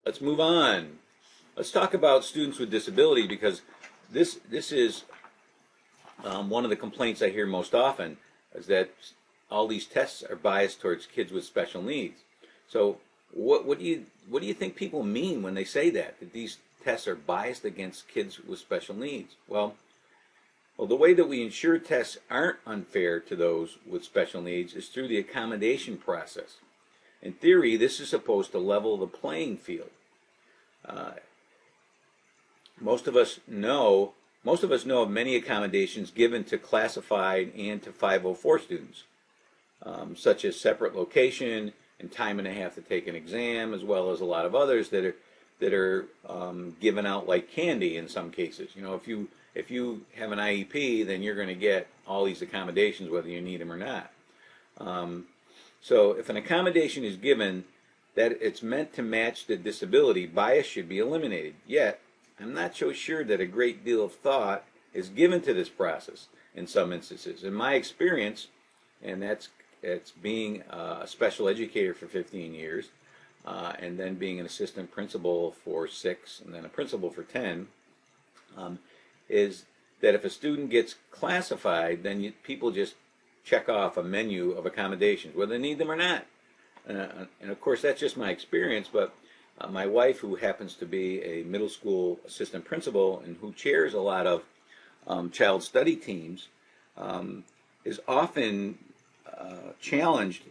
let's move on. Let's talk about students with disability, because this is one of the complaints I hear most often, is that all these tests are biased towards kids with special needs. So what do you think people mean when they say that these tests are biased against kids with special needs? Well, the way that we ensure tests aren't unfair to those with special needs is through the accommodation process. In theory, this is supposed to level the playing field. Most of us know of many accommodations given to classified and to 504 students, such as separate location and time and a half to take an exam, as well as a lot of others that are given out like candy in some cases. You know, if you have an IEP, then you're going to get all these accommodations whether you need them or not. So if an accommodation is given that it's meant to match the disability, bias should be eliminated. Yet, I'm not so sure that a great deal of thought is given to this process in some instances. In my experience, and it's being a special educator for 15 years, and then being an assistant principal for 6, and then a principal for 10, is that if a student gets classified, then people just check off a menu of accommodations, whether they need them or not. And of course, that's just my experience, but my wife, who happens to be a middle school assistant principal and who chairs a lot of child study teams, is often challenged,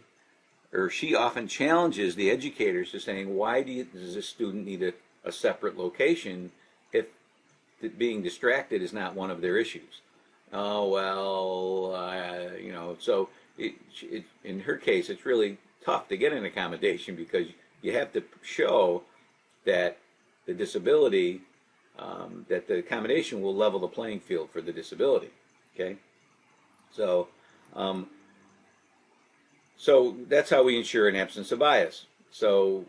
or she often challenges the educators to saying, why does this student need a separate location if being distracted is not one of their issues? Oh, well, you know, so in her case, it's really tough to get an accommodation because you have to show that the disability, that the accommodation will level the playing field for the disability. Okay, so so that's how we ensure an absence of bias. So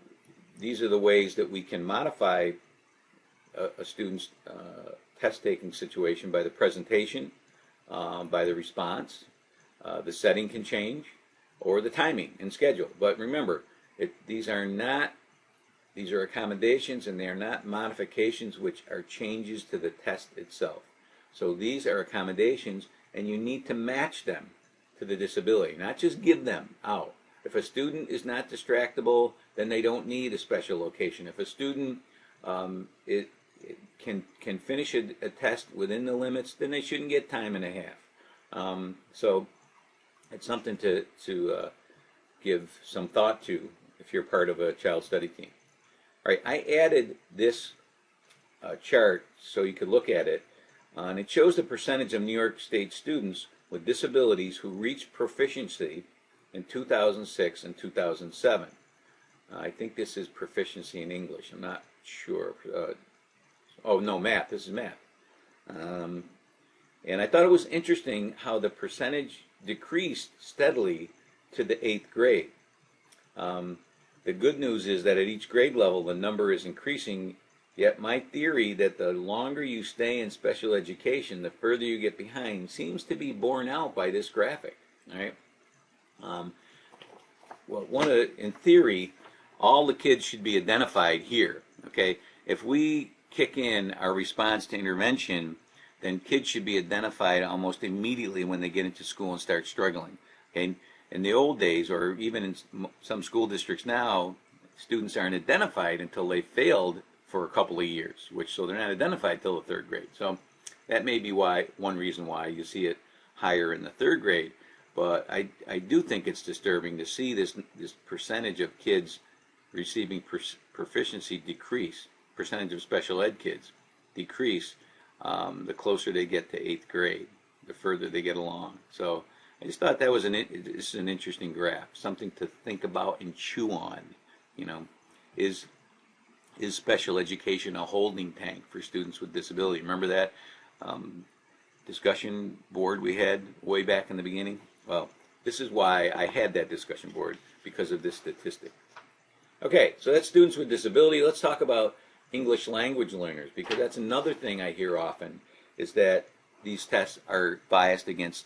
these are the ways that we can modify a student's test-taking situation: by the presentation, by the response, the setting can change, or the timing and schedule. But remember, these are accommodations, and they are not modifications, which are changes to the test itself. So these are accommodations, and you need to match them to the disability, not just give them out. If a student is not distractible, then they don't need a special location. If a student can finish a test within the limits, then they shouldn't get time and a half. So it's something to give some thought to if you're part of a child study team. All right, I added this chart so you could look at it, and it shows the percentage of New York State students with disabilities who reached proficiency in 2006 and 2007. I think this is proficiency in English. I'm not sure. Oh, no, math. This is math. And I thought it was interesting how the percentage decreased steadily to the 8th grade. The good news is that at each grade level, the number is increasing, yet my theory that the longer you stay in special education, the further you get behind, seems to be borne out by this graphic. All right? Well, in theory, all the kids should be identified here. Okay? If we kick in our response to intervention, then kids should be identified almost immediately when they get into school and start struggling. Okay? In the old days, or even in some school districts now, students aren't identified until they failed for a couple of years, so they're not identified till the 3rd grade. So that may be one reason why you see it higher in the 3rd grade. But I do think it's disturbing to see this percentage of kids receiving proficiency decrease, percentage of special ed kids decrease the closer they get to 8th grade, the further they get along. So I just thought that was this is an interesting graph, something to think about and chew on. You know, is special education a holding tank for students with disability? Remember that discussion board we had way back in the beginning? Well, this is why I had that discussion board, because of this statistic. Okay, so that's students with disability. Let's talk about English language learners, because that's another thing I hear often, is that these tests are biased against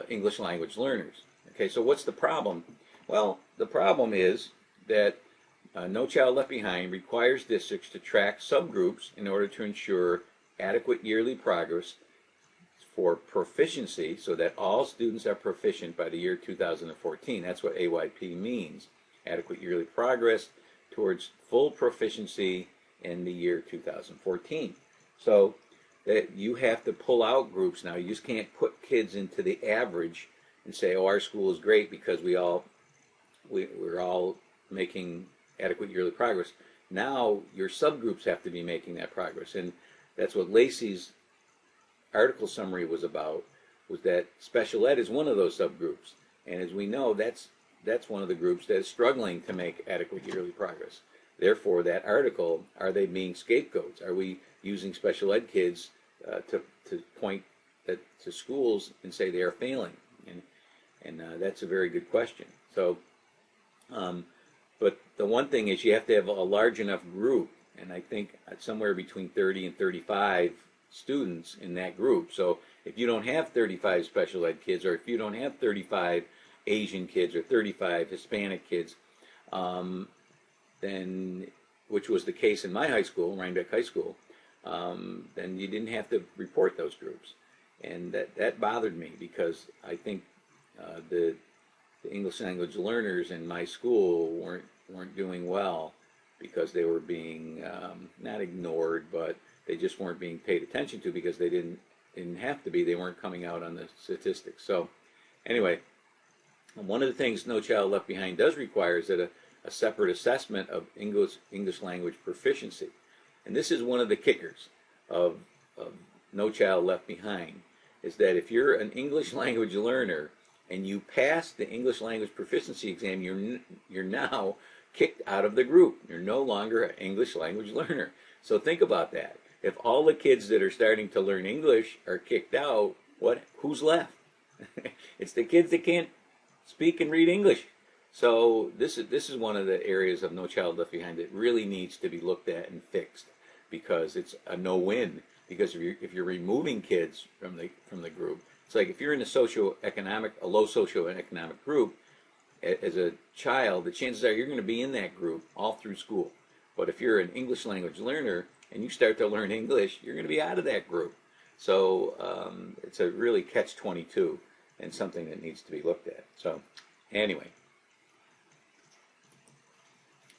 English language learners. Okay, so what's the problem? Well, the problem is that No Child Left Behind requires districts to track subgroups in order to ensure adequate yearly progress for proficiency, so that all students are proficient by the year 2014. That's what AYP means, adequate yearly progress towards full proficiency in the year 2014. So that you have to pull out groups now. You just can't put kids into the average and say, oh, our school is great because we're all making adequate yearly progress. Now your subgroups have to be making that progress, and that's what Lacey's article summary was about, was that special ed is one of those subgroups, and as we know, that's one of the groups that is struggling to make adequate yearly progress. Therefore, that article, are they being scapegoats? Are we using special ed kids to point to schools and say they are failing? And that's a very good question. So, but the one thing is you have to have a large enough group, and I think somewhere between 30 and 35 students in that group. So if you don't have 35 special ed kids, or if you don't have 35 Asian kids or 35 Hispanic kids, then, which was the case in my high school, Rhinebeck High School, then you didn't have to report those groups. And that bothered me, because I think the English language learners in my school weren't doing well, because they were being not ignored, but they just weren't being paid attention to, because they didn't have to be. They weren't coming out on the statistics. So anyway, one of the things No Child Left Behind does require is that a separate assessment of English language proficiency. And this is one of the kickers of No Child Left Behind, is that if you're an English language learner and you pass the English language proficiency exam, you're now kicked out of the group. You're no longer an English language learner. So think about that. If all the kids that are starting to learn English are kicked out, who's left? It's the kids that can't speak and read English. So this is one of the areas of No Child Left Behind that really needs to be looked at and fixed, because it's a no-win. Because if you're removing kids from the group, it's like if you're in a low socioeconomic group as a child, the chances are you're going to be in that group all through school. But if you're an English language learner and you start to learn English, you're going to be out of that group. So it's a really catch-22 and something that needs to be looked at. So anyway,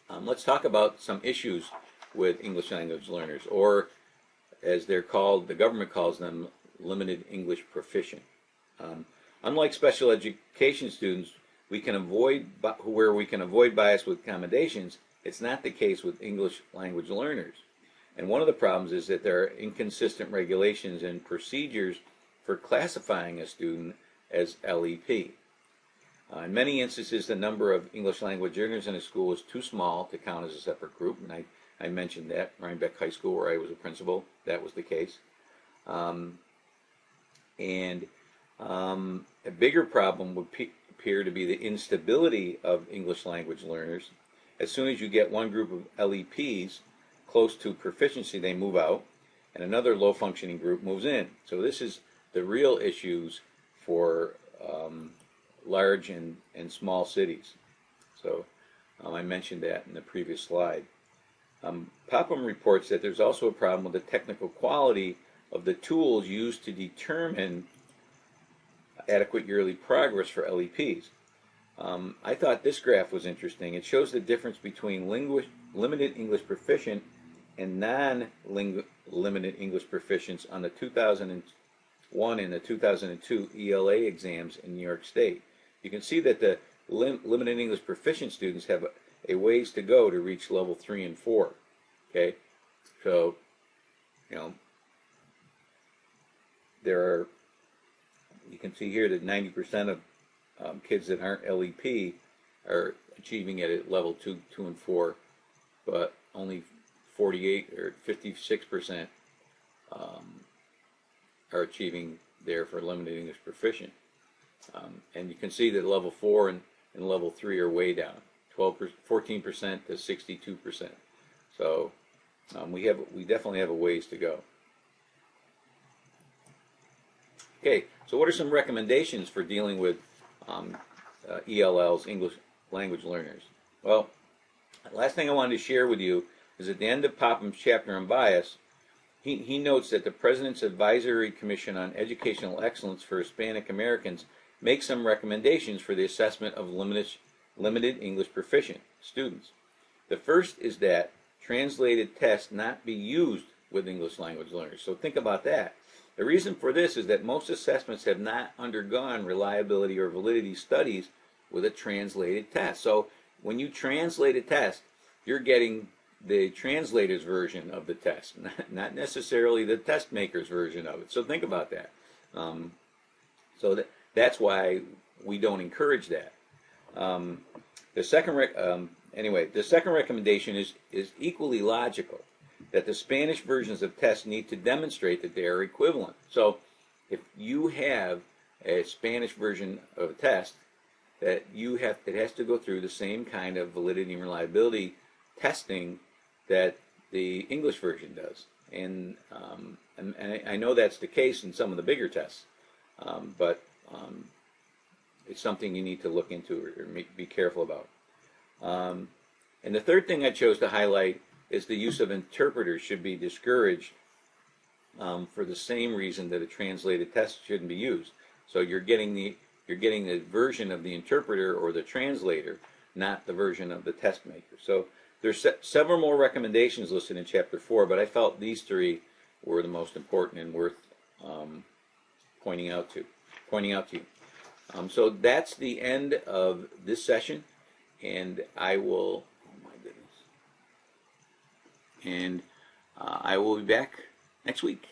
let's talk about some issues with English language learners, or as they're called, the government calls them, limited English proficient. Unlike special education students, where we can avoid bias with accommodations, it's not the case with English language learners. And one of the problems is that there are inconsistent regulations and procedures for classifying a student as LEP. In many instances, the number of English language learners in a school is too small to count as a separate group, and I mentioned that. Rhinebeck High School, where I was a principal, that was the case. A bigger problem would appear to be the instability of English language learners. As soon as you get one group of LEPs close to proficiency, they move out, and another low-functioning group moves in. So this is the real issues for large and small cities. So I mentioned that in the previous slide. Popham reports that there's also a problem with the technical quality of the tools used to determine adequate yearly progress for LEPs. I thought this graph was interesting. It shows the difference between limited English proficient and non-limited English proficients on the 2001 and the 2002 ELA exams in New York State. You can see that the limited English proficient students have a ways to go to reach level 3 and 4. Okay, so you can see here that 90% of kids that aren't LEP are achieving it at level 2 and 4, but only 48 or 56% are achieving there for limited English proficient. And you can see that level 4 and level 3 are way down, 14% to 62%. So we definitely have a ways to go. Okay, so what are some recommendations for dealing with ELLs, English language learners? Well, Last thing I wanted to share with you is at the end of Popham's chapter on bias, he notes that the President's Advisory Commission on Educational Excellence for Hispanic Americans makes some recommendations for the assessment of limited English proficient students. The first is that translated tests not be used with English language learners. So think about that. The reason for this is that most assessments have not undergone reliability or validity studies with a translated test. So when you translate a test, you're getting the translator's version of the test, not necessarily the test maker's version of it. So think about that. That's why we don't encourage that. The second recommendation is equally logical, that the Spanish versions of tests need to demonstrate that they are equivalent. So if you have a Spanish version of a test, it has to go through the same kind of validity and reliability testing that the English version does. And I know that's the case in some of the bigger tests, but it's something you need to look into or be careful about. And the third thing I chose to highlight is the use of interpreters should be discouraged for the same reason that a translated test shouldn't be used. So you're getting the version of the interpreter or the translator, not the version of the test maker. So there's several more recommendations listed in Chapter 4, but I felt these three were the most important and worth pointing out to you. So that's the end of this session, and I will. Oh my goodness! And I will be back next week.